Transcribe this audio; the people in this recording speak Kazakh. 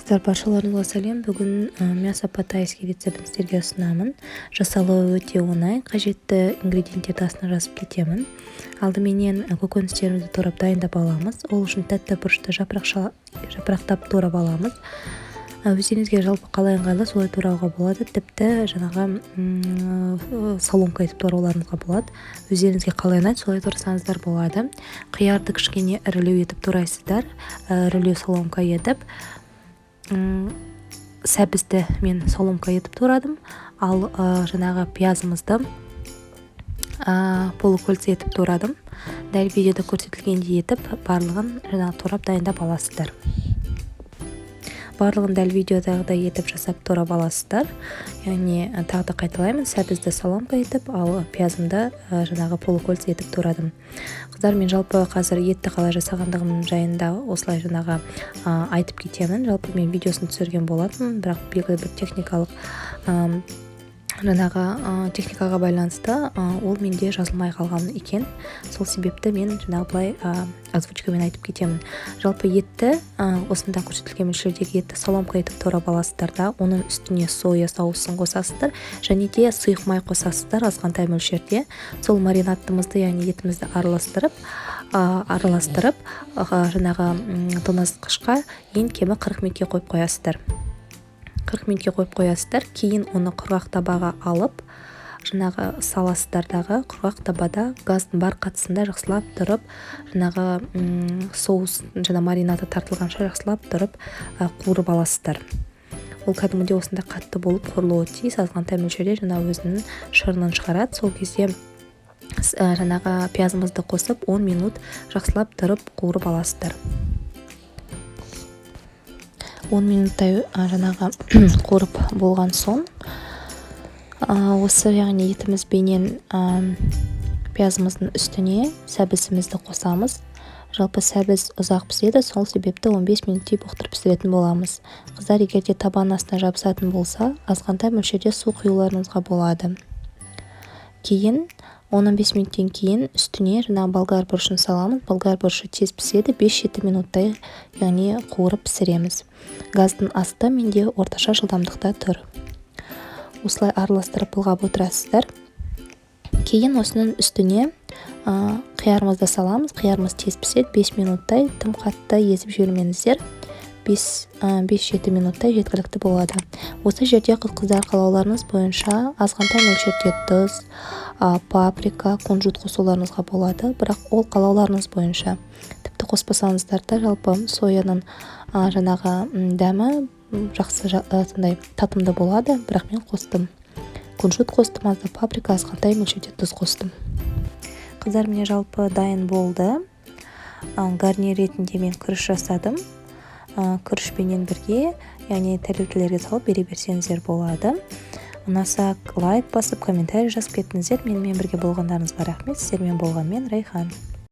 Қыздар, баршаларыңызға сәлем. Бүгін мясо по-тайски рецептін сіздерге ұсынамын. Жасалуы өте оңай, қажетті ингредиенттерді астына жазып кетемін. Алдыменен көкөністерімізді турап дайындап аламыз. Ол үшін тәтті бұрышты жапырақтап турап аламыз. Өздеріңізге жалпы қалай ыңғайлы солай турауға болады. Тіпті жаңағы соломка етіп турауларыңызға болады. Өздеріңізге қалай ұнайды солай турасаңыздар болады. Қиярды кішкене ірілеу етіп турайсыздар. Ірілеу соломка етіп. Сәбізді мен соломка етіп турадым. Ал жаңағы пиязымызды полукольца етіп турадым. Дәл видеода көрсетілгендей етіп барлығын жаңағы турап дайындап аласыздар. Барлығын дәл видеодағыдай етіп жасап турап аласыздар. Яғни тағы да қайталаймын, сәбізді соломка етіп, ал пиязымды жаңағы полукольца етіп турадым. Қыздар, мен жалпы қазір етті қалай жасағандығым жайында осылай жаңағы айтып кетемін. Жалпы мен видеосын түсірген болатынмын, бірақ белгілі бір техникаға байланысты ол менде жазылмай қалған екен. Сол себепті мен жаңағы былай озвучкамен айтып кетемін. Жалпы етті осында көрсетілген мөлшердегі етті соломка етіп турап аласыздар да, оның үстіне соя соусын қосасыздар және де сұйық май қосасыздар азғантай мөлшерде. Сол маринадтымызды, яғни етімізді араластырып жаңағы тоңазытқышқа ең кемі 40 минутке қойып қоясыздар. 40 минутке қойып қоясыздар. Кейін оны құрғақ табаға алып, жаңағы саласыздардағы құрғақ табада газдың бар қатысында жақсылап тұрып, жаңағы соус, маринаты тартылғанша жақсылап тұрып қуырып аласыздар. Ол кәдімгідей осында қатты болып қуырылуы тиіс, азғантай мөлшерде жаңағы өзінің шырынын шығарады. Сол кезде жаңағы пиязымызды қосып 10 минут жақсылап тұрып қуырып аласыздар. 10 минуттай жаңағы қуырып болған соң осы яғни етіміз бенен пиязымыздың үстіне сәбізімізді қосамыз. Жалпы сәбіз ұзақ піседі, сол себепті 15 минуттай бұқтырып пісіретін боламыз. Қыздар, егерде табан астына жабысатын болса, азғантай мөлшерде су құюларыңызға болады. Кейін 15 минуттен кейін үстіне жаңағы болгар бұрышын саламыз. Болгар бұрышы тез піседі, 5-7 минуттай яғни қуырып пісіреміз. Газдың асты менде орташа жылдамдықта тұр. Осылай араластырып былғап отырасыздар. Кейін осының үстіне қиярымызды саламыз. Қиярымыз тез піседі, 5 минуттай, тым қатты езіп жібермеңіздер. 5-7 минуттай жеткілікті болады. Осы жерде қыздар қалауларыңыз бойынша азғантай мөлшерде тұз, паприка, кунжут қосуларыңызға болады, бірақ ол қалауларыңыз бойынша. Тіпті қоспасаңыздар да жалпы сояның жаңағы дәмі жақсы татымды болады, бірақ мен қостым. Кунжут қостым, азда паприка, азғантай мөлшерде тұз қостым. Қыздар, міне жалпы дайын болды. Гарнир ретінде мен күріш жасадым. Күрішпенен бірге, яғни тәлеутелерге салып бере берсеңіздер болады. Ұнаса лайк басып, комментарий жазып кетіңіздер. Менімен бірге болғандарыңызға рахмет. Сіздермен болған мен Райхан.